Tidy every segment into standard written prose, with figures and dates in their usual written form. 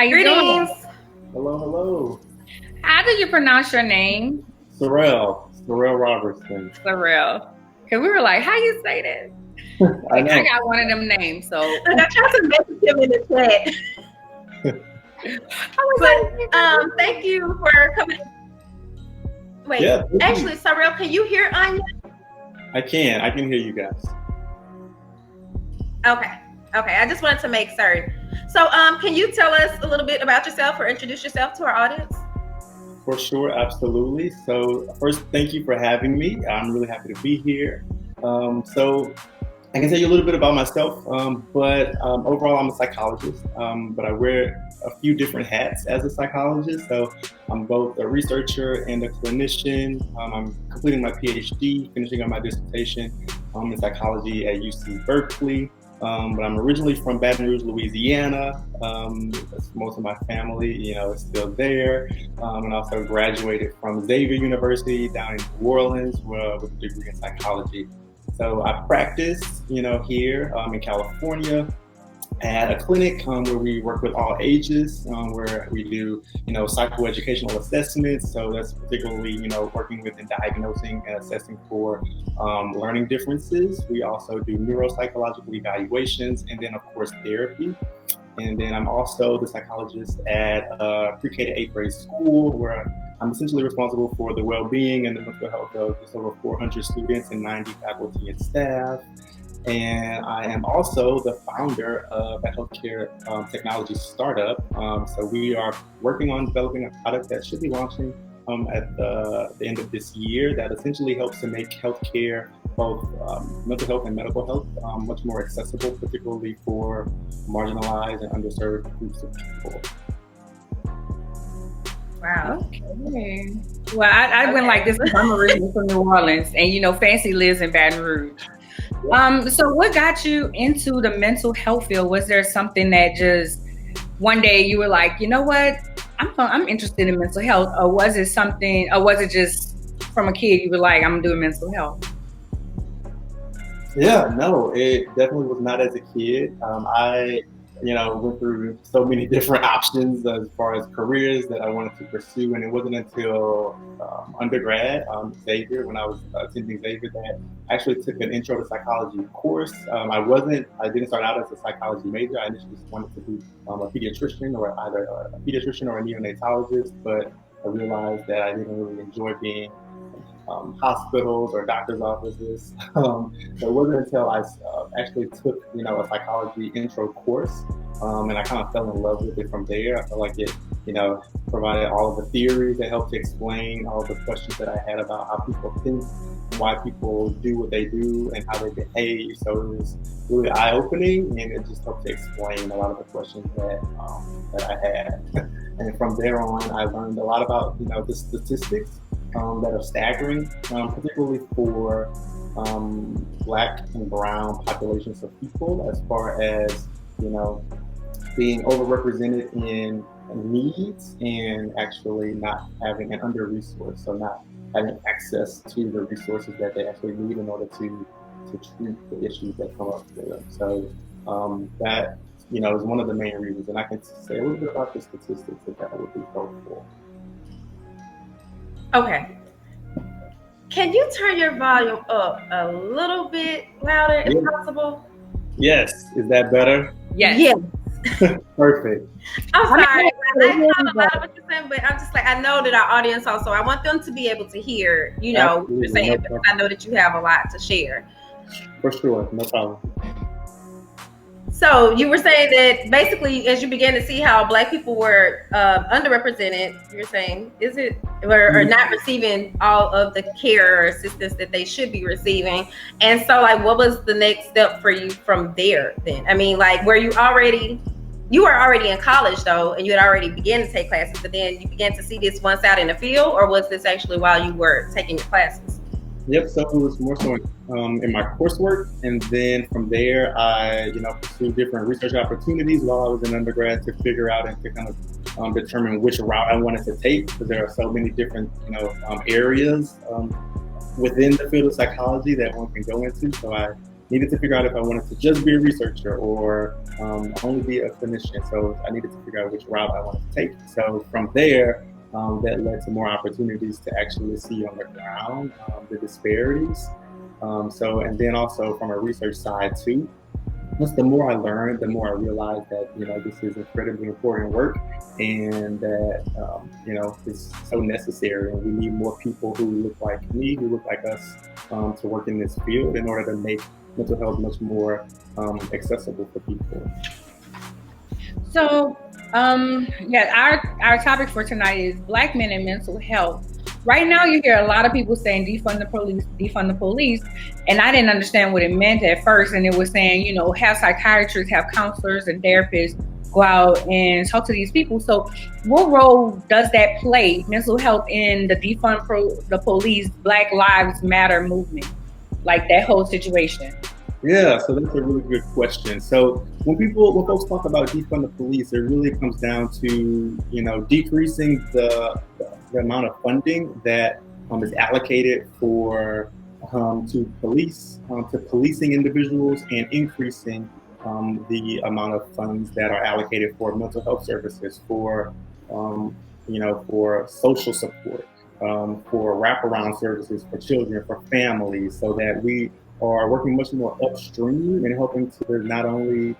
How you doing? Greetings. Hello, hello. How do you pronounce your name? Cyrell Robinson. Cyrell. Cause we were like, how you say that? I Like, know. I got one of them names, so Look, I tried to message him in the chat. I was But thank you for coming. Wait, Yeah, thank you. actually, Cyrell, can you hear Anya? I can hear you guys. Okay. I just wanted to make certain. So, can you tell us a little bit about yourself or introduce yourself to our audience? For sure, absolutely. So first, thank you for having me. I'm really happy to be here. So I can tell you a little bit about myself, but overall I'm a psychologist, but I wear a few different hats as a psychologist. So I'm both a researcher and a clinician. I'm completing my Ph.D., finishing up my dissertation in psychology at UC Berkeley. But I'm originally from Baton Rouge, Louisiana. Most of my family, is still there. And also graduated from Xavier University down in New Orleans with a degree in psychology. So I practice, here in California at a clinic where we work with all ages, where we do, psychoeducational assessments. So that's particularly, working with and diagnosing and assessing for learning differences. We also do neuropsychological evaluations and then, of course, therapy. And then I'm also the psychologist at pre-K to 8th grade school, where I'm essentially responsible for the well-being and the mental health of just over 400 students and 90 faculty and staff. And I am also the founder of a healthcare technology startup. So we are working on developing a product that should be launching at the end of this year that essentially helps to make healthcare, both mental health and medical health, much more accessible, particularly for marginalized and underserved groups of people. Wow. okay. Well, I went like this because I'm originally from New Orleans, and Fancy lives in Baton Rouge. So what got you into the mental health field? Was there something that just one day you were like, you know what, I'm interested in mental health, or was it something, or was it just from a kid you were like, I'm doing mental health? Yeah, no, it definitely was not as a kid. I went through so many different options as far as careers that I wanted to pursue, and it wasn't until undergrad, Xavier, when I was attending Xavier, that I actually took an intro to psychology course. I didn't start out as a psychology major. I initially just wanted to be a pediatrician, or either a pediatrician or a neonatologist, but I realized that I didn't really enjoy being hospitals or doctor's offices. So it wasn't until I actually took, a psychology intro course, and I kind of fell in love with it from there. I felt like it, provided all of the theories that helped to explain all of the questions that I had about how people think, why people do what they do, and how they behave. So it was really eye-opening, and it just helped to explain a lot of the questions that I had. And from there on, I learned a lot about, the statistics that are staggering, particularly for Black and brown populations of people, as far as, being overrepresented in needs and actually not having an under-resource, so not having access to the resources that they actually need in order to treat the issues that come up for them. So that, is one of the main reasons. And I can say a little bit about the statistics if that would be helpful. Okay. Can you turn your volume up a little bit louder if possible? Yes. Is that better? Yes. Yeah. Perfect. I'm sorry. I caught a lot of what you're saying, but I'm just like, I know that our audience also, I want them to be able to hear, what you're saying, because I know that you have a lot to share. For sure. No problem. So you were saying that basically, as you began to see how Black people were underrepresented, you're saying, is it, or not receiving all of the care or assistance that they should be receiving? And so, like, what was the next step for you from there then? I mean, like, were you were already in college though, and you had already began to take classes, but then you began to see this once out in the field, or was this actually while you were taking your classes? Yep, so it was more so in my coursework, and then from there I, pursued different research opportunities while I was in undergrad to figure out and to kind of determine which route I wanted to take, because there are so many different, areas within the field of psychology that one can go into. So I needed to figure out if I wanted to just be a researcher or only be a clinician. So I needed to figure out which route I wanted to take. So from there, that led to more opportunities to actually see on the ground the disparities. And then also from a research side too, just the more I learned, the more I realized that, this is incredibly important work, and that, it's so necessary. And we need more people who look like me, who look like us, to work in this field in order to make mental health much more accessible for people. So, our topic for tonight is Black men and mental health. Right now, you hear a lot of people saying defund the police, and I didn't understand what it meant at first. And it was saying, have psychiatrists, have counselors and therapists go out and talk to these people. So, what role does that play, mental health, in the defund the police, Black Lives Matter movement, like that whole situation? Yeah, so that's a really good question. So when folks talk about defund the police, it really comes down to, decreasing the amount of funding that is allocated for to policing individuals, and increasing the amount of funds that are allocated for mental health services, for for social support, for wraparound services for children, for families, so that we are working much more upstream and helping to not only,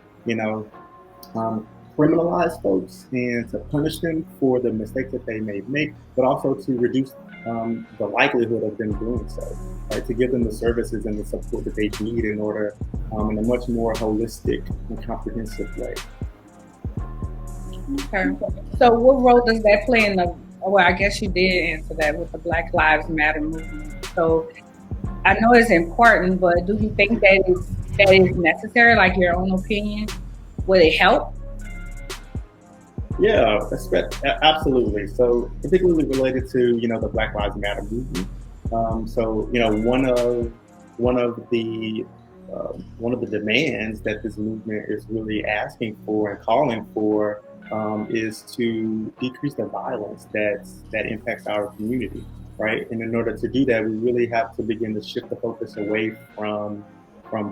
criminalize folks and to punish them for the mistakes that they may make, but also to reduce the likelihood of them doing so, right? To give them the services and the support that they need in order, in a much more holistic and comprehensive way. Okay. So what role does that play in well, I guess you did answer that with the Black Lives Matter movement. So I know it's important, but do you think that is necessary? Like, your own opinion, would it help? Yeah, absolutely. So particularly related to, the Black Lives Matter movement. One of the demands that this movement is really asking for and calling for is to decrease the violence that impacts our community, right? And in order to do that, we really have to begin to shift the focus away from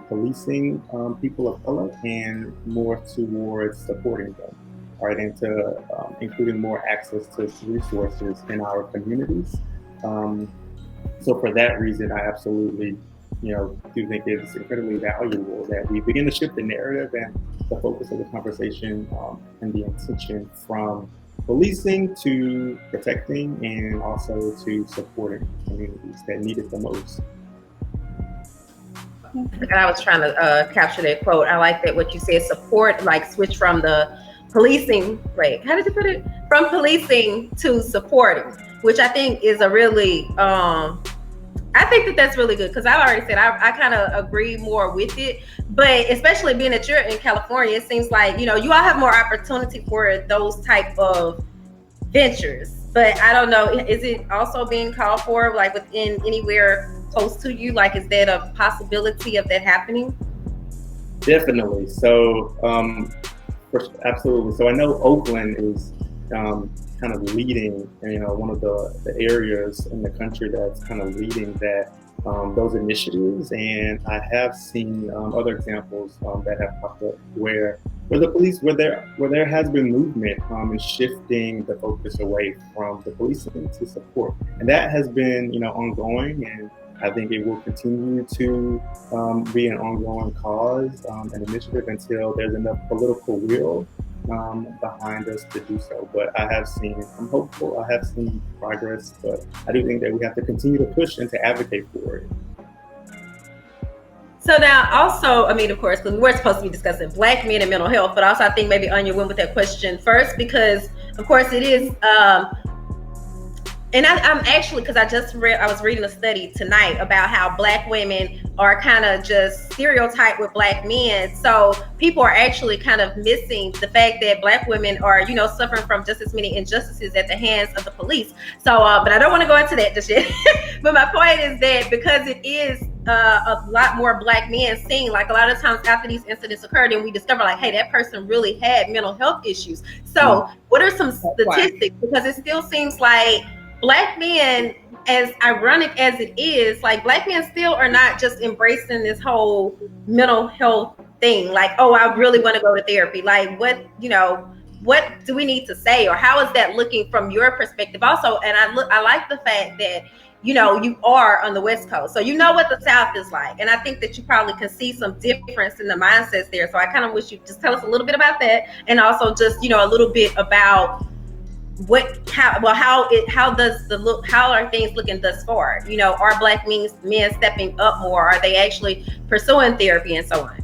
policing people of color, and more towards supporting them, right? And to including more access to resources in our communities. So for that reason, I absolutely, do think it's incredibly valuable that we begin to shift the narrative and the focus of the conversation and the intention from policing to protecting, and also to supporting communities that need it the most. And I was trying to capture that quote. I like that what you said, support, like switch from the policing, wait, how did you put it? From policing to supporting, which I think is a really, I think that's really good, because I've already said I kind of agree more with it, but especially being that you're in California, it seems like, you all have more opportunity for those type of ventures. But I don't know, is it also being called for, like, within anywhere close to you? Like, is that a possibility of that happening? Definitely. So, absolutely. So I know Oakland is kind of leading, one of the areas in the country that's kind of leading those initiatives. And I have seen other examples that have popped up where there has been movement in shifting the focus away from the policing to support, and that has been ongoing, and I think it will continue to be an ongoing cause, an initiative, until there's enough political will behind us to do so. But I'm hopeful, I have seen progress, but I do think that we have to continue to push and to advocate for it. So now also, of course, because we're supposed to be discussing Black men and mental health, but also I think maybe Arnya went with that question first, because of course it is, and I'm actually, because I was reading a study tonight about how Black women are kind of just stereotyped with Black men. So people are actually kind of missing the fact that Black women are, suffering from just as many injustices at the hands of the police. So, but I don't want to go into that just yet. But my point is that because it is a lot more Black men seeing, like, a lot of times after these incidents occurred, and we discover, like, hey, that person really had mental health issues. So what are some statistics? Because it still seems like Black men, as ironic as it is, like Black men still are not just embracing this whole mental health thing. Like, oh, I really want to go to therapy. Like, what do we need to say, or how is that looking from your perspective? Also, and I like the fact that you are on the West Coast, so you know what the South is like, and I think that you probably can see some difference in the mindsets there. So I kind of wish you just tell us a little bit about that, and also just a little bit about how are things looking thus far? Are Black men stepping up more? Are they actually pursuing therapy and so on?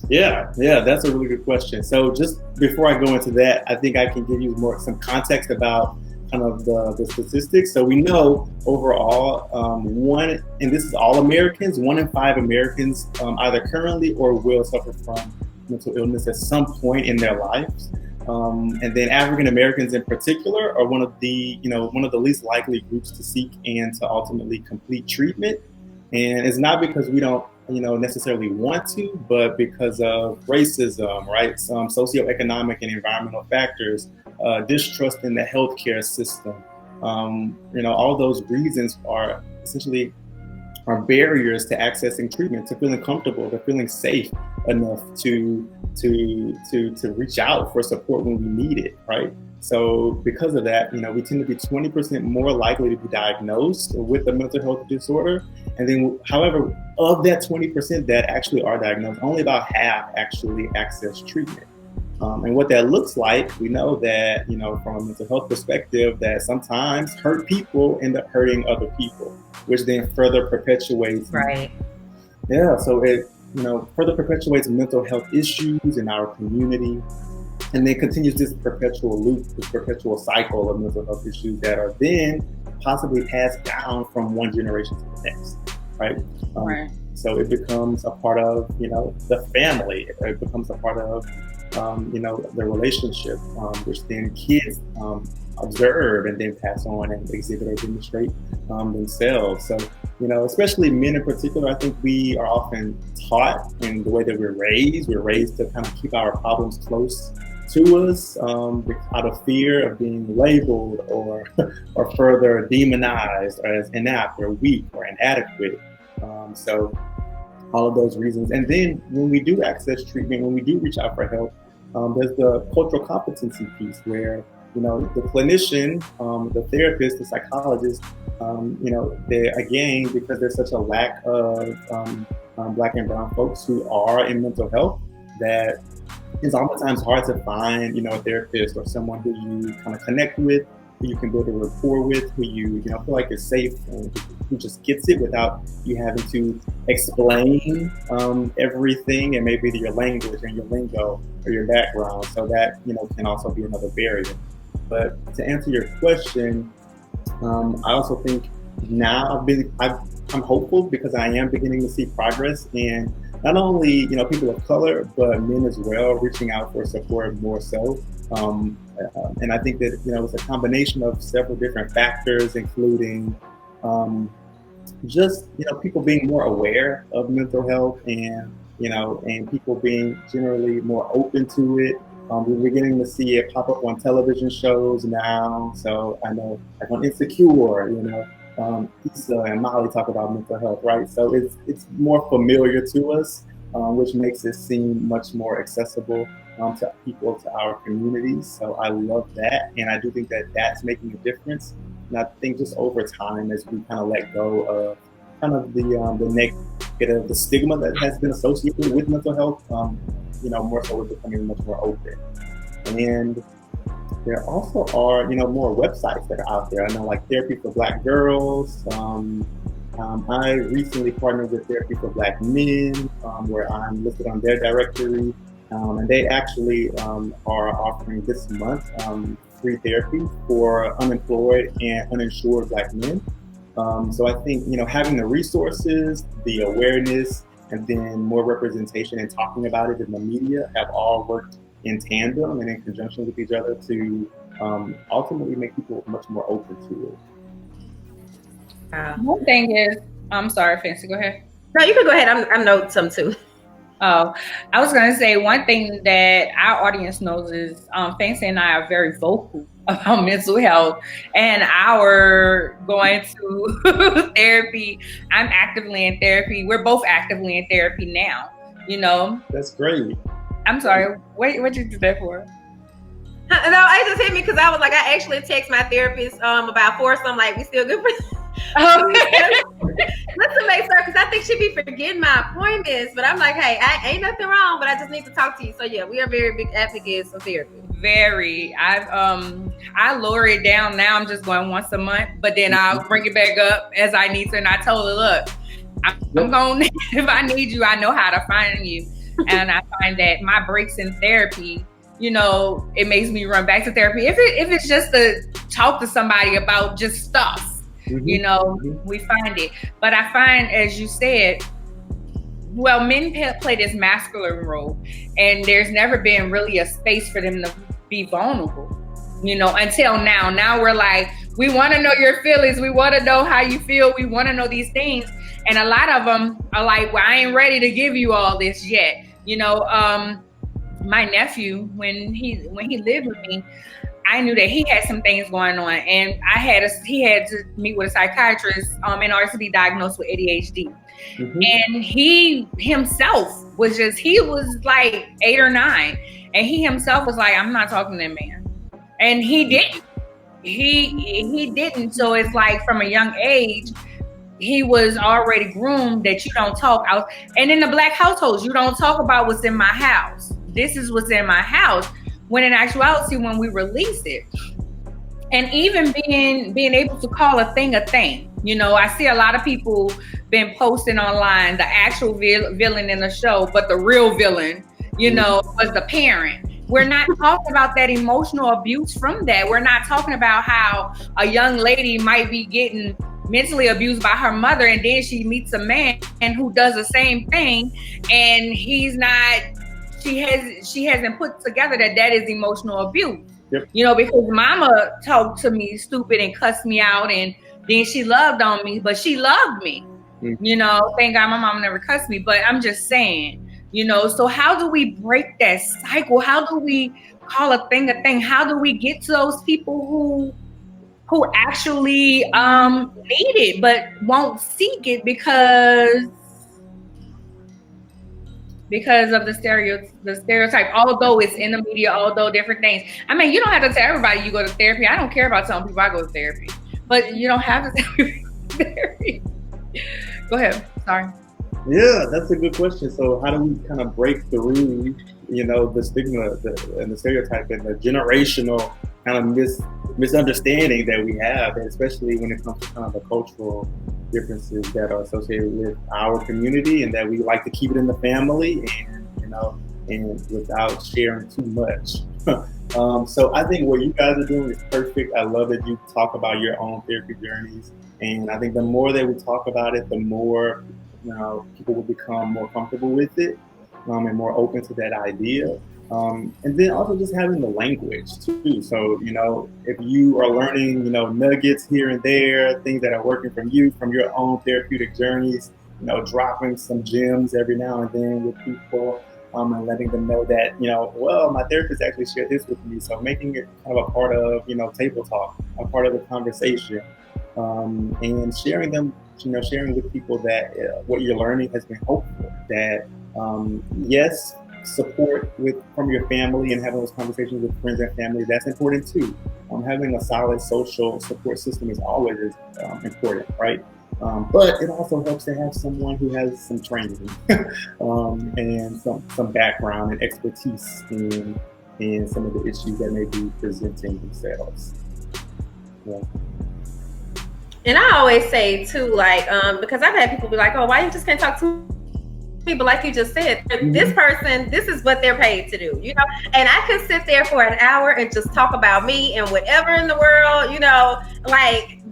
Yeah, that's a really good question. So just before I go into that, I think I can give you some context about kind of the statistics. So we know overall, and this is all Americans, 1 in 5 Americans either currently or will suffer from mental illness at some point in their lives. And then African Americans in particular are one of the least likely groups to seek and to ultimately complete treatment. And it's not because we don't necessarily want to, but because of racism, right? Some socioeconomic and environmental factors, distrust in the healthcare system. All those reasons are essentially barriers to accessing treatment, to feeling comfortable, to feeling safe enough to reach out for support when we need it, right? So because of that, we tend to be 20% more likely to be diagnosed with a mental health disorder. And then, however, of that 20% that actually are diagnosed, only about half actually access treatment. And what that looks like, we know that, from a mental health perspective, that sometimes hurt people end up hurting other people, which then further perpetuates. Right. Yeah. So it, further perpetuates mental health issues in our community, and then continues this perpetual loop, this perpetual cycle of mental health issues that are then possibly passed down from one generation to the next, right? Right. So it becomes a part of, the family. It becomes a part of, the relationship, which then kids observe and then pass on and exhibit or demonstrate themselves. So, especially men in particular, I think we are often taught in the way that we're raised to kind of keep our problems close to us out of fear of being labeled or further demonized as inept or weak or inadequate. So all of those reasons. And then when we do access treatment, when we do reach out for help, there's the cultural competency piece where, the clinician, the therapist, the psychologist, again, because there's such a lack of Black and brown folks who are in mental health, that it's oftentimes hard to find, a therapist or someone who you kind of connect with, who you can build a rapport with, who you feel like is safe, and who just gets it without you having to explain everything, and maybe your language and your lingo or your background. So that can also be another barrier. But to answer your question, I also think now I'm hopeful because I am beginning to see progress in not only people of color, but men as well, reaching out for support more so. And I think that it's a combination of several different factors, including just people being more aware of mental health, and and people being generally more open to it. We're beginning to see it pop up on television shows now. So I know, like on Insecure, Issa and Molly talk about mental health, right? So it's more familiar to us, which makes it seem much more accessible to people, to our communities. So I love that, and I do think that that's making a difference. And I think just over time, as we kind of let go of kind of the negative, the stigma that has been associated with mental health, more so we're becoming much more open. And there also are, more websites that are out there. I know, like Therapy for Black Girls. I recently partnered with Therapy for Black Men, where I'm listed on their directory. And they actually are offering this month free therapy for unemployed and uninsured Black men. So I think, having the resources, the awareness, and then more representation and talking about it in the media have all worked in tandem and in conjunction with each other to ultimately make people much more open to it. One thing is, I'm sorry, Fancy, go ahead. No, you can go ahead. I'm noting some too. Oh, I was going to say one thing that our audience knows is Fancy and I are very vocal about mental health and our going to therapy. I'm actively in therapy. We're both actively in therapy now, you know. That's great. I'm sorry, what you do that for? No, I just hit me because I was like, I actually text my therapist about 4, so I'm like, we still good for Let's make sure, because I think she'd be forgetting my appointments. But I'm like, hey, I ain't nothing wrong, but I just need to talk to you. So yeah, we are very big advocates of therapy. Very. I lower it down now. I'm just going once a month, but then I'll bring it back up as I need to. And I told her, look, I'm going, if I need you, I know how to find you. And I find that my breaks in therapy, you know, it makes me run back to therapy. If it's just to talk to somebody about just stuff, you know, we find it. But I find, as you said, well, men play this masculine role, and there's never been really a space for them to be vulnerable, you know, until now. Now we're like, we want to know your feelings. We want to know how you feel. We want to know these things. And a lot of them are like, well, I ain't ready to give you all this yet. You know, my nephew, when he lived with me, I knew that he had some things going on, and he had to meet with a psychiatrist in order to be diagnosed with ADHD. And he himself was like 8 or 9, and he himself was like, I'm not talking to that man. And he didn't. He didn't. So it's like from a young age, he was already groomed that you don't talk out. And in the Black households, you don't talk about what's in my house. This is what's in my house. When in actuality, when we release it, and even being able to call a thing, you know, I see a lot of people been posting online the actual villain in the show, but the real villain, you know, was the parent. We're not talking about that emotional abuse from that. We're not talking about how a young lady might be getting mentally abused by her mother, and then she meets a man who does the same thing, and he's not. She hasn't put together that is emotional abuse. You know, because mama talked to me stupid and cussed me out, and then she loved on me, but she loved me. You know, thank God my mom never cussed me, but I'm just saying, you know, so how do we break that cycle? How do we call a thing a thing? How do we get to those people who actually need it but won't seek it because of the stereotype, although it's in the media, although different things. I mean, you don't have to tell everybody you go to therapy. I don't care about telling people I go to therapy, but you don't have to tell people therapy. Go ahead. Sorry. Yeah, that's a good question. So how do we kind of break through, you know, the stigma and the stereotype and the generational kind of misunderstanding that we have, especially when it comes to kind of the cultural differences that are associated with our community, and that we like to keep it in the family, and you know, and without sharing too much. So I think what you guys are doing is perfect. I love that you talk about your own therapy journeys, and I think the more that we talk about it, the more, you know, people will become more comfortable with it, and more open to that idea. And then also just having the language too. So, you know, if you are learning, you know, nuggets here and there, things that are working from your own therapeutic journeys, you know, dropping some gems every now and then with people, and letting them know that, you know, well, my therapist actually shared this with me. So making it kind of a part of, you know, table talk, a part of the conversation, and sharing with people that what you're learning has been hopeful, that, yes, support from your family and having those conversations with friends and family, that's important too. Having a solid social support system is always important, right? But it also helps to have someone who has some training and some background and expertise in some of the issues that may be presenting themselves. Yeah. And I always say too, like, because I've had people be like, oh, why you just can't talk to me? But like you just said, this person, this is what they're paid to do, you know? And I could sit there for an hour and just talk about me and whatever in the world, you know, like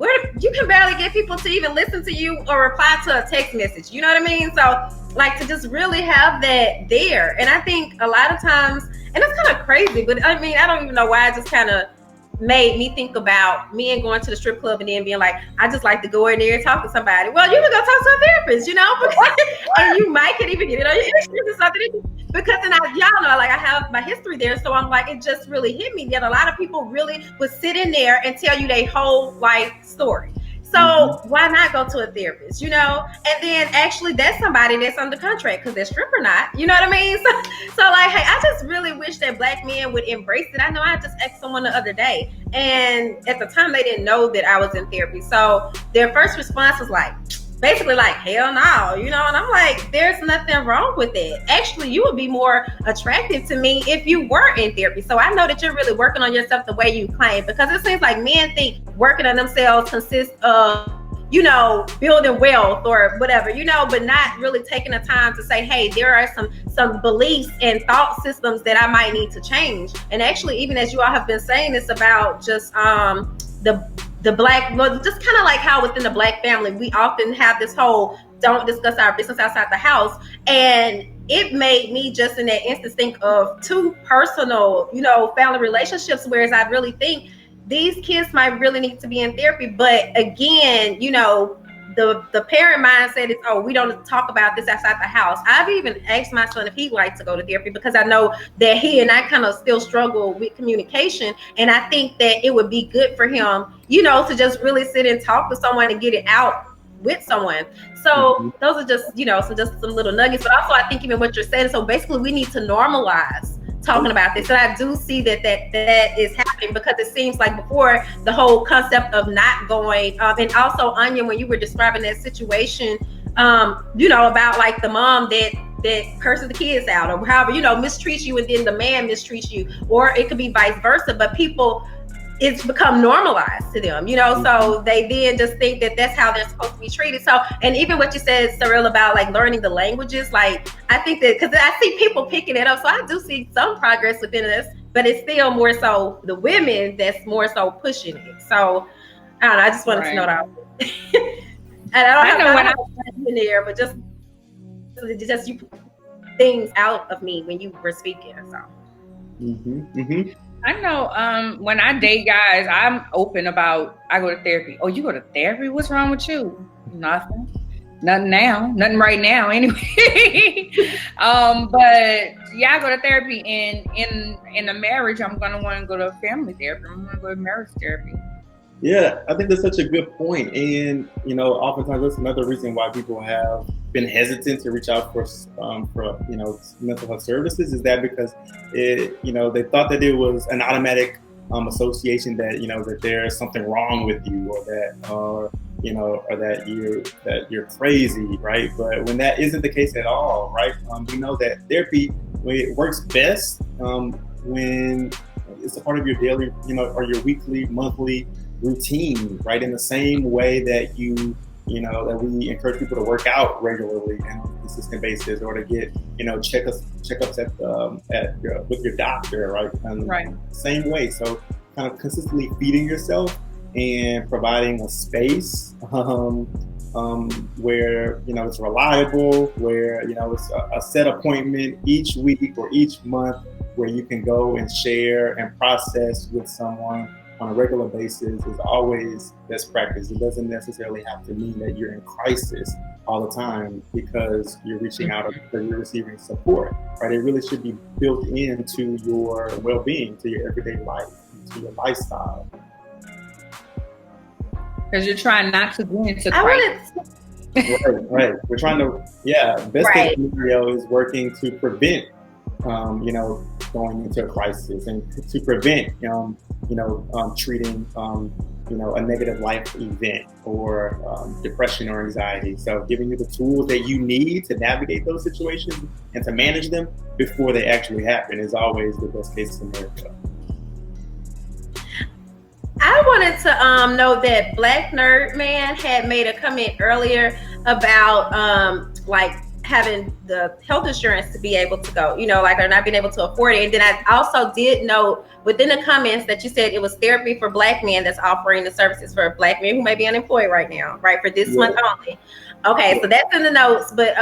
you can barely get people to even listen to you or reply to a text message, you know what I mean? So like to just really have that there. And I think a lot of times, and it's kind of crazy, but I mean, I don't even know why I just kind of made me think about me and going to the strip club and then being like, I just like to go in there and talk to somebody. Well, you can go talk to a therapist, you know, and you might can even get it on your insurance or something. Because then y'all know, like I have my history there, so I'm like, it just really hit me that a lot of people really would sit in there and tell you their whole life story. So why not go to a therapist, you know? And then actually that's somebody that's under contract because they're strip or not, you know what I mean? So like, hey, I just really wish that Black men would embrace it. I know I just asked someone the other day, and at the time they didn't know that I was in therapy. So their first response was like, basically like, hell no, you know? And I'm like, there's nothing wrong with it. Actually, you would be more attractive to me if you were in therapy. So I know that you're really working on yourself the way you claim, because it seems like men think working on themselves consists of, you know, building wealth or whatever, you know, but not really taking the time to say, hey, there are some beliefs and thought systems that I might need to change. And actually, even as you all have been saying this about just the Black, well, just kind of like how within the Black family, we often have this whole don't discuss our business outside the house. And it made me just in that instance think of two personal, you know, family relationships, whereas I really think these kids might really need to be in therapy. But again, you know, the parent mindset is, oh, we don't talk about this outside the house. I've even asked my son if he'd like to go to therapy, because I know that he and I kind of still struggle with communication. And I think that it would be good for him, you know, to just really sit and talk to someone and get it out with someone. So those are just, you know, just some little nuggets. But also I think even what you're saying, so basically we need to normalize talking about this. And I do see that is happening, because it seems like before the whole concept of not going, and also Anya, when you were describing that situation, you know, about like the mom that curses the kids out or however, you know, mistreats you, and then the man mistreats you, or it could be vice versa, but people, it's become normalized to them, you know, so they then just think that that's how they're supposed to be treated. So, and even what you said, Cyrell, about like learning the languages, like I think that, because I see people picking it up, so I do see some progress within this, but it's still more so the women that's more so pushing it. So I don't know, I just wanted to know that. And I don't have in there, but just you put things out of me when you were speaking. So. I know when I date guys, I'm open about, I go to therapy. Oh, you go to therapy? What's wrong with you? Nothing now. Nothing right now anyway. But yeah, I go to therapy, and in a marriage, I'm going to want to go to family therapy. I'm going to go to marriage therapy. Yeah, I think that's such a good point. And, you know, oftentimes that's another reason why people have been hesitant to reach out for you know, mental health services, is that because it, you know, they thought that it was an automatic association that, you know, that there's something wrong with you, or you know, or that you're crazy, right? But when that isn't the case at all, right? We know that therapy, it works best when it's a part of your daily, you know, or your weekly, monthly routine, right? In the same way that you know, that we encourage people to work out regularly and on a consistent basis, or to get, you know, checkups with your doctor, right? Right. Same way. So kind of consistently feeding yourself and providing a space where, you know, it's reliable, where, you know, it's a set appointment each week or each month where you can go and share and process with someone on a regular basis is always best practice. It doesn't necessarily have to mean that you're in crisis all the time because you're reaching out or because you're receiving support, right? It really should be built into your well-being, to your everyday life, to your lifestyle. Because you're trying not to go into crisis. Right. We're trying to, best case scenario is working to prevent, you know, going into a crisis, and to prevent, treating, you know, a negative life event or depression or anxiety. So giving you the tools that you need to navigate those situations and to manage them before they actually happen is always the best case scenario. I wanted to know that Black Nerd Man had made a comment earlier about like having the health insurance to be able to go, you know, like, or not being able to afford it. And then I also did note within the comments that you said it was therapy for Black men that's offering the services for Black men who may be unemployed right now, right, for this month only. Okay, so that's in the notes. But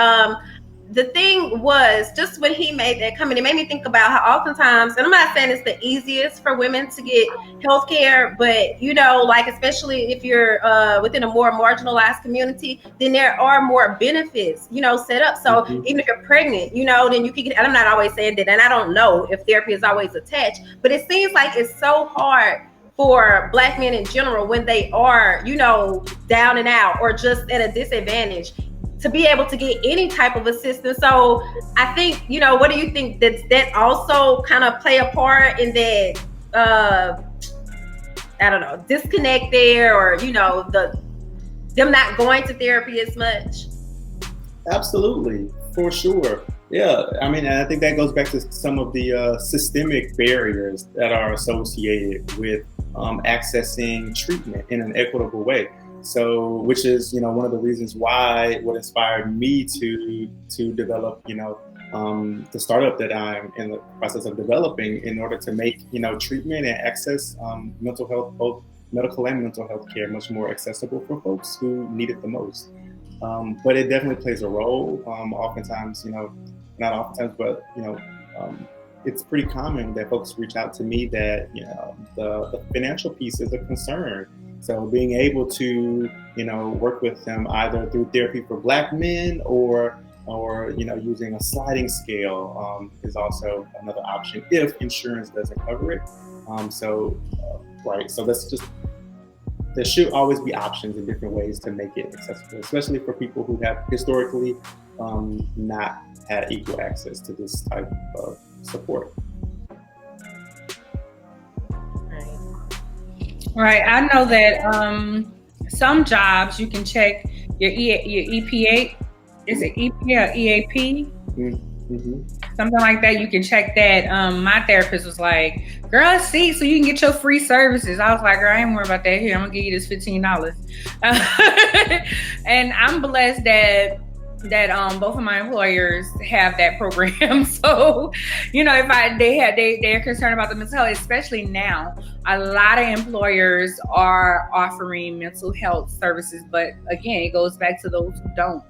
the thing was, just when he made that comment, it made me think about how oftentimes, and I'm not saying it's the easiest for women to get healthcare, but like especially if you're within a more marginalized community, then there are more benefits, set up. So even if you're pregnant, then you can get. And I'm not always saying that, and I don't know if therapy is always attached, but it seems like it's so hard for Black men in general when they are, down and out or just at a disadvantage, to be able to get any type of assistance. So I think, what do you think that also kind of play a part in that, I don't know, disconnect there, or, them not going to therapy as much? Absolutely, for sure. Yeah, I mean, and I think that goes back to some of the systemic barriers that are associated with accessing treatment in an equitable way. So, which is, one of the reasons why what inspired me to develop, the startup that I'm in the process of developing in order to make, treatment and access mental health, both medical and mental health care, much more accessible for folks who need it the most. But it definitely plays a role. Oftentimes, not oftentimes, but it's pretty common that folks reach out to me that the financial piece is a concern. So being able to work with them either through therapy for Black men or using a sliding scale is also another option if insurance doesn't cover it. Right. So that's just. There should always be options in different ways to make it accessible, especially for people who have historically not had equal access to this type of support. Right. I know that some jobs you can check your EPA. Is it EPA or EAP? Mm-hmm. Something like that. You can check that. My therapist was like, "Girl, see, so you can get your free services." I was like, "Girl, I ain't worried about that. Here, I'm gonna give you this $15." And I'm blessed that both of my employers have that program. So, if they're concerned about the mental health, especially now, a lot of employers are offering mental health services. But again, it goes back to those who don't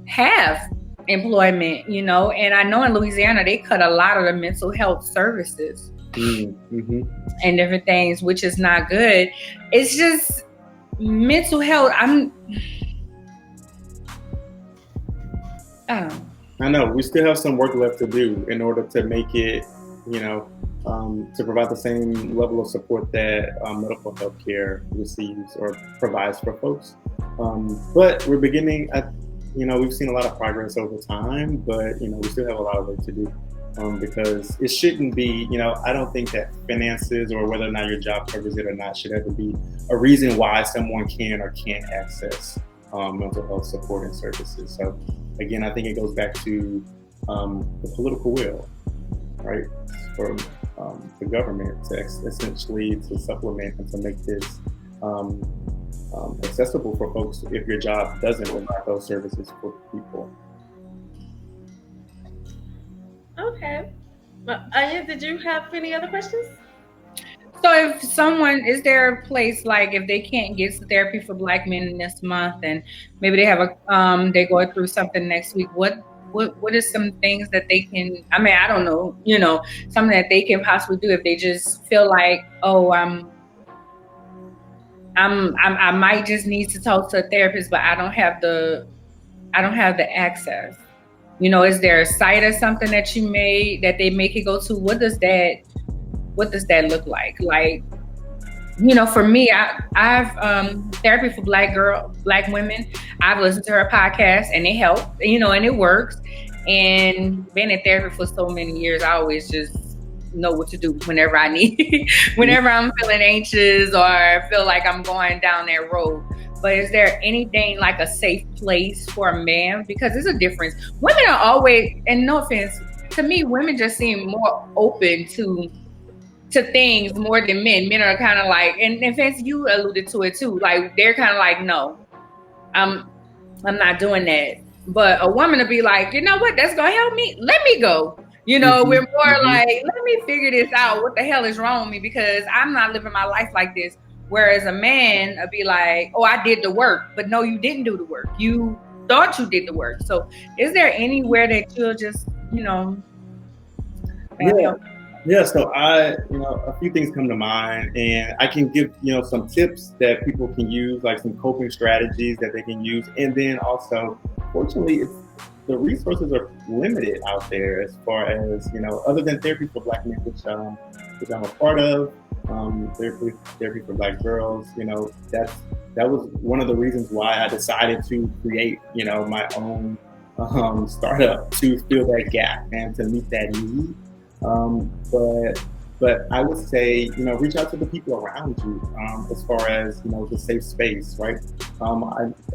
have employment, and I know in Louisiana they cut a lot of the mental health services and different things, which is not good. It's just mental health. I know we still have some work left to do in order to make it, to provide the same level of support that medical health care receives or provides for folks. But we're beginning at, we've seen a lot of progress over time, but, we still have a lot of work to do because it shouldn't be, I don't think that finances or whether or not your job covers it or not should ever be a reason why someone can or can't access mental health support and services. So again, I think it goes back to the political will, right, for the government to essentially to supplement and to make this accessible for folks if your job doesn't provide those services for people. Okay. Anya, did you have any other questions? So is there a place, like if they can't get therapy for Black men this month and maybe they have they go through something next week, what is some things that they can, I don't know, something that they can possibly do if they just feel like, oh, I might just need to talk to a therapist, but I don't have the access. Is there a site or something that they make it go to? What does that look like? Like, for me, I've therapy for Black women. I've listened to her podcast and it helped, and it works. And being in therapy for so many years, I always just know what to do whenever I need, whenever I'm feeling anxious or feel like I'm going down that road. But is there anything like a safe place for a man? Because there's a difference. Women are always, and no offense, to me, women just seem more open to things more than men. Men are kind of like, and Fancy, you alluded to it too. Like they're kind of like, no, I'm not doing that. But a woman to be like, you know what, that's gonna help me. Let me go. We're more like, let me figure this out. What the hell is wrong with me? Because I'm not living my life like this. Whereas a man would be like, oh, I did the work, but no, you didn't do the work. You thought you did the work. So is there anywhere that you'll just, Yeah, so a few things come to mind, and I can give, some tips that people can use, like some coping strategies that they can use. And then also, fortunately, the resources are limited out there as far as, other than Therapy for Black Men, which I'm a part of, therapy for Black girls, that was one of the reasons why I decided to create, my own startup to fill that gap and to meet that need. But I would say, reach out to the people around you as far as, the safe space, right?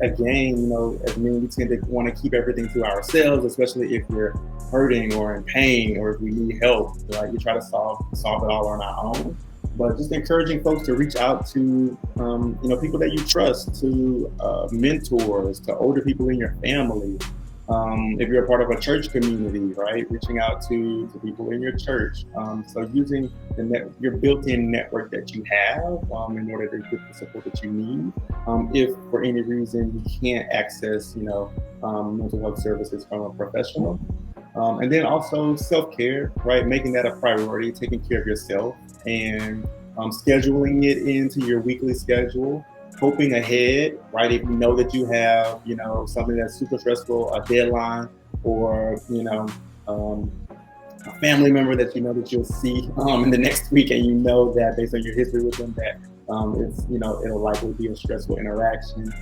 Again, as men, we tend to want to keep everything to ourselves, especially if we're hurting or in pain or if we need help. Right? We try to solve it all on our own. But just encouraging folks to reach out to, people that you trust, to mentors, to older people in your family. If you're a part of a church community, right, reaching out to people in your church. So using your built-in network that you have in order to get the support that you need. If for any reason you can't access, mental health services from a professional. And then also self-care, right, making that a priority, taking care of yourself and scheduling it into your weekly schedule. Hoping ahead, right? If you know that you have, something that's super stressful, a deadline, or a family member that that you'll see in the next week, and that based on your history with them that it'll likely be a stressful interaction.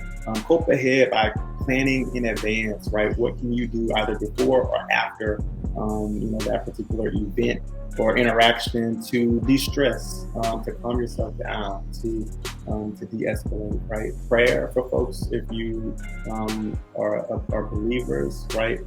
Hope ahead by planning in advance, right? What can you do either before or after that particular event or interaction to de-stress, to calm yourself down, to de-escalate, right? Prayer for folks if you are believers, right?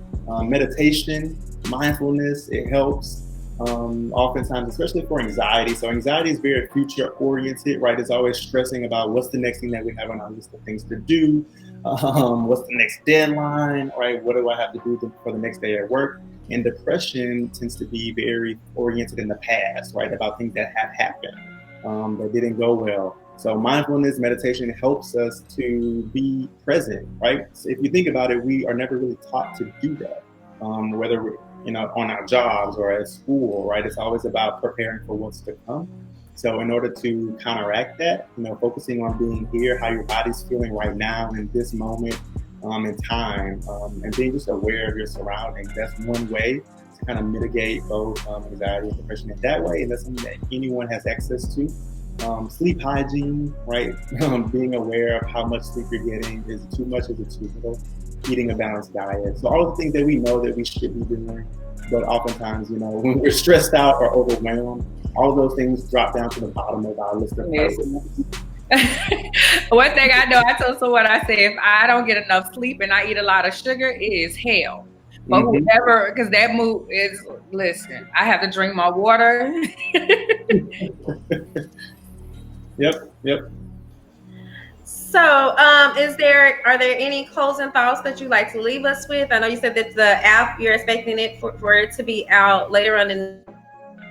Meditation, mindfulness, it helps. Oftentimes, especially for anxiety. So anxiety is very future oriented, right? It's always stressing about what's the next thing that we have on our list of things to do. What's the next deadline, right? What do I have to do for the next day at work? And depression tends to be very oriented in the past, right? About things that have happened that didn't go well. So mindfulness, meditation helps us to be present, right? So if you think about it, we are never really taught to do that, whether we're on our jobs or at school, right? It's always about preparing for what's to come. So in order to counteract that, focusing on being here, how your body's feeling right now in this moment in time, and being just aware of your surroundings, that's one way to kind of mitigate both anxiety and depression in that way. And that's something that anyone has access to. Sleep hygiene, right? Being aware of how much sleep you're getting. Is it too much? Is it too little? Eating a balanced diet. So all of the things that we know that we should be doing, but oftentimes, when we're stressed out or overwhelmed, all of those things drop down to the bottom of our list of priorities. One thing I know, I told someone, I said, if I don't get enough sleep and I eat a lot of sugar, it is hell. But whoever, because that mood is, listen, I have to drink my water. Yep. So, are there any closing thoughts that you'd like to leave us with? I know you said that the app, you're expecting it for it to be out later on in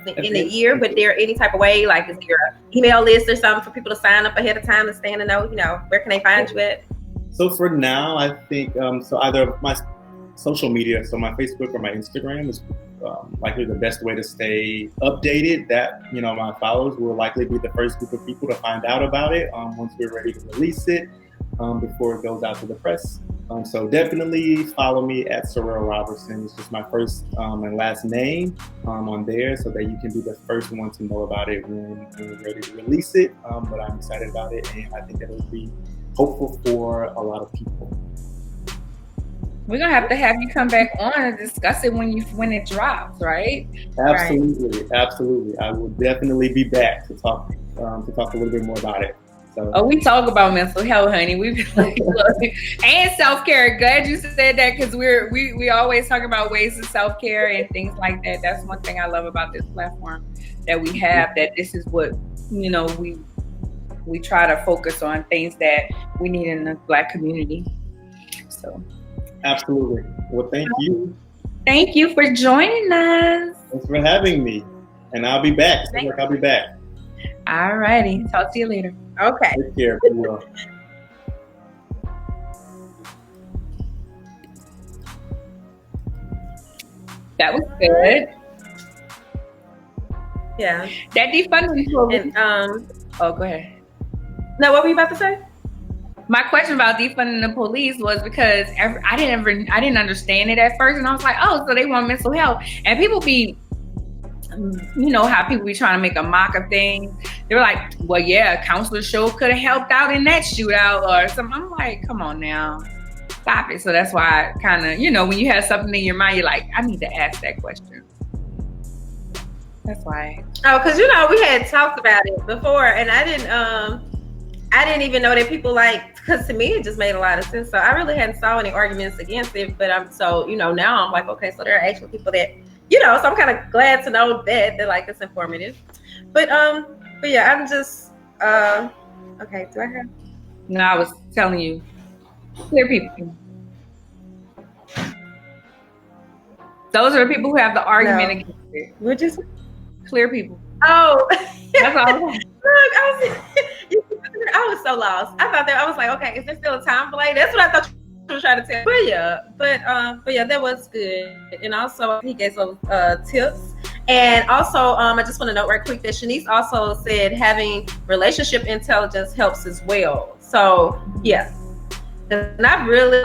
the year, but there any type of way, like is there an email list or something for people to sign up ahead of time and stay in the know, where can they find you at? So for now, I think, so either my social media, so my Facebook or my Instagram is likely the best way to stay updated. That, my followers will likely be the first group of people to find out about it once we're ready to release it before it goes out to the press. So definitely follow me at Cyrell Robinson. It's just my first and last name on there so that you can be the first one to know about it when we're ready to release it. But I'm excited about it, and I think that it'll be hopeful for a lot of people. We're gonna have you come back on and discuss it when it drops, right? Absolutely, right. Absolutely. I will definitely be back to talk a little bit more about it. So. We talk about mental health, honey. We like, and self-care. Glad you said that because we always talk about ways of self-care and things like that. That's one thing I love about this platform that we have. That this is what we try to focus on things that we need in the Black community. So. Absolutely. Well, thank you. Thank you for joining us. Thanks for having me. And I'll be back. Seems like I'll be back. All righty. Talk to you later. Okay. Take care. That was good. Yeah. That defunding police. And Oh, go ahead. no, what were you about to say? My question about defunding the police was because I didn't understand it at first, and I was like, oh, so they want mental health, and people be, you know how people be trying to make a mock of things. They were like, well, yeah, Counselor Show could have helped out in that shootout or something. I'm like, come on now, stop it. So that's why I kind of, you know, when you have something in your mind, you're like, I need to ask that question. That's why. Oh, because you know we had talked about it before, and I didn't even know that people because to me it just made a lot of sense. So I really hadn't saw any arguments against it, but now I'm like, okay, so there are actually people that, you know, so I'm kind of glad to know that they're like it's informative. But yeah, I'm just okay, do I have? No, I was telling you, clear people. Those are the people who have the argument against it. Would you say? Clear people. Oh, that's all. I was so lost. I was like, okay, is there still a time delay? That's what I thought you were trying to tell. But yeah, that was good. And also he gave some tips. And also, I just want to note right quick that Shanice also said having relationship intelligence helps as well. So yeah, and I've really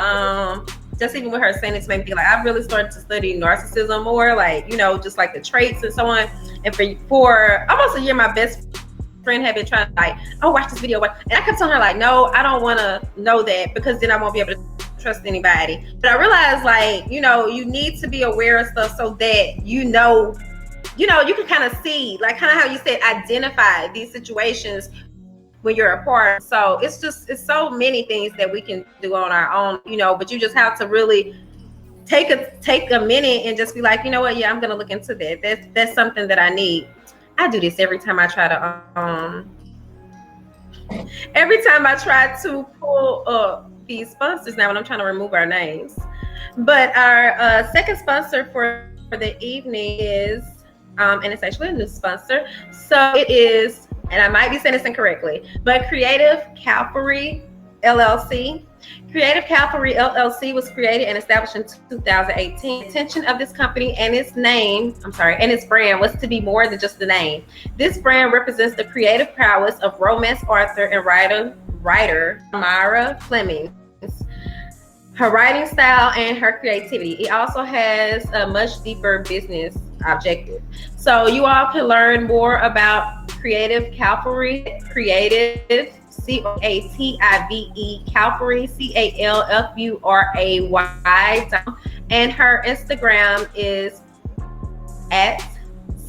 just even with her saying this made me think like I've really started to study narcissism more, like, you know, just like the traits and so on. And for almost a year, my best friend had been trying to like, oh, watch this video. And I kept telling her like, no, I don't want to know that because then I won't be able to trust anybody. But I realized like, you know, you need to be aware of stuff so that, you know, you can kind of see, like kind of how you said, identify these situations when you're apart. So it's so many things that we can do on our own, you know, but you just have to really take a minute and just be like, you know what, yeah, I'm gonna look into that. That's something that I need. I do this every time I try to pull up these sponsors now when I'm trying to remove our names. But our second sponsor for the evening is and it's actually a new sponsor. So it is, and I might be saying this incorrectly, but Creative Cavalry LLC. Creative Cavalry LLC was created and established in 2018. The intention of this company and its brand was to be more than just the name. This brand represents the creative prowess of romance author and writer Myra Fleming, her writing style and her creativity. It also has a much deeper business objective. So you all can learn more about Creative Cavalry, Creative CATIVE Cavalry CALFURAY, and her Instagram is at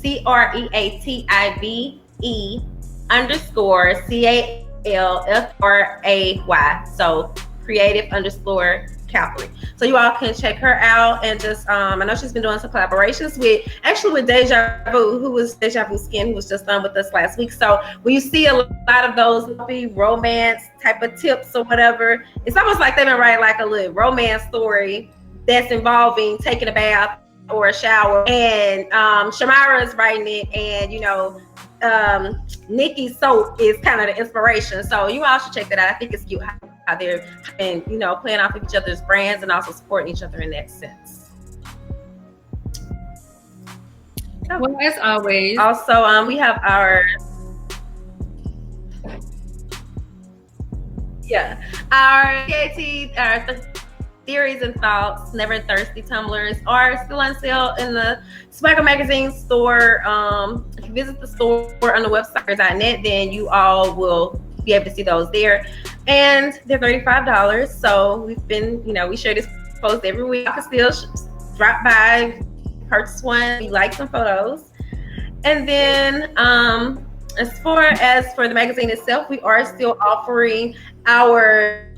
CREATIVE_CALFRAY. So Creative Cavalry. So you all can check her out and just I know she's been doing some collaborations with Deja Vu, who was Deja Vu Skin, who was just on with us last week. So when you see a lot of those romance type of tips or whatever, it's almost like they've been writing like a little romance story that's involving taking a bath or a shower, and Shamira is writing it, and you know Nikki's soap is kind of the inspiration. So you all should check that out. I think it's cute how they're, and you know, playing off of each other's brands and also supporting each other in that sense. Well, as always, also we have our theories and thoughts, never thirsty tumblers are still on sale in the Swagger Magazine store. If you visit the store on the website.net, then you all will be able to see those there, and they're $35. So we've been, you know, we share this post every week. You can still drop by, purchase one. We like some photos. And then as far as for the magazine itself, we are still offering our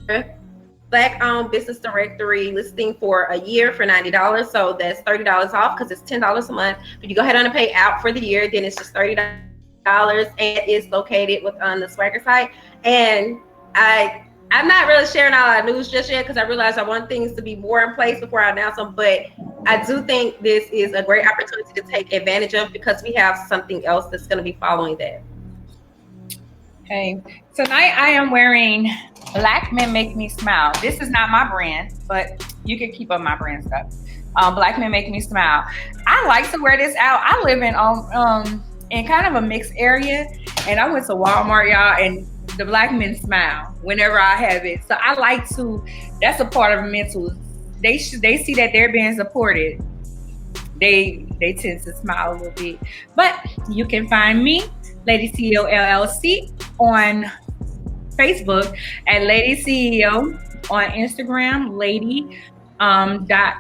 Black-owned business directory listing for a year for $90. So that's $30 off because it's $10 a month. But you go ahead and pay out for the year, then it's just $30, and it's located on the Swagger site. And I'm not really sharing all our news just yet because I realize I want things to be more in place before I announce them. But I do think this is a great opportunity to take advantage of because we have something else that's going to be following that. Okay, tonight I am wearing Black Men Make Me Smile. This is not my brand, but you can keep up my brand stuff. Black men make me smile. I like to wear this out. I live in kind of a mixed area, and I went to Walmart, y'all, and the black men smile whenever I have it. So I like to. That's a part of mental. They see that they're being supported. They tend to smile a little bit. But you can find me, Lady CEO LLC, on Facebook, at Lady CEO, on Instagram, Lady dot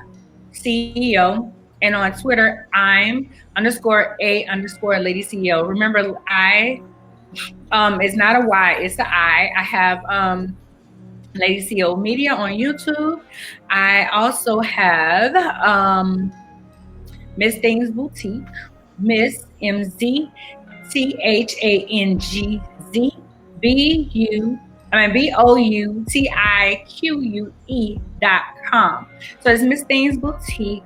CEO, and on Twitter, I'm _A_ Lady CEO. Remember, I it's not a Y, it's the I. I have Lady CEO Media on YouTube. I also have Miss Things Boutique, Miss MZ THANGZ BOUTIQUE.com. So it's Miss Things Boutique.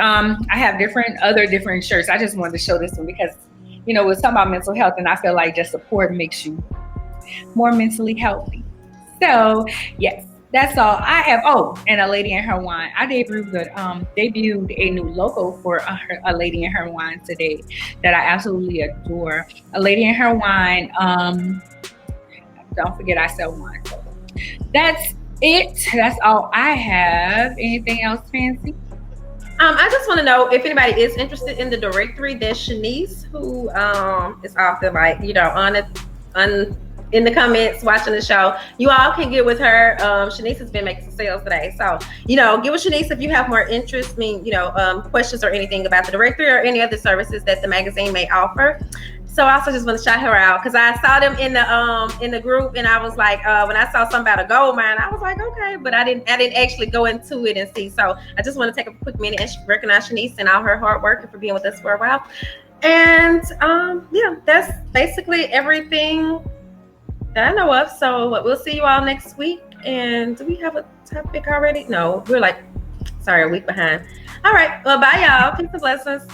I have other different shirts. I just wanted to show this one because, you know, we're talking about mental health, and I feel like just support makes you more mentally healthy. So yes, that's all I have. Oh, and A Lady and Her Wine. I debuted a new logo for A Lady and Her Wine today that I absolutely adore. A Lady and Her Wine. Don't forget I sell wine. So that's it. That's all I have. Anything else, Fancy? I just want to know if anybody is interested in the directory. There's Shanice, who is often like, you know, on in the comments watching the show. You all can get with her. Shanice has been making some sales today, so you know, get with Shanice if you have more interest. I mean, you know, questions or anything about the directory or any other services that the magazine may offer. So I also just want to shout her out because I saw them in the group, and I was like, when I saw something about a gold mine, I was like, okay, but I didn't actually go into it and see. So I just want to take a quick minute and recognize Shanice and all her hard work and for being with us for a while. And yeah, that's basically everything that I know of. So we'll see you all next week. And do we have a topic already? No, we're like, sorry, a week behind. All right, well, bye y'all. Peace and blessings.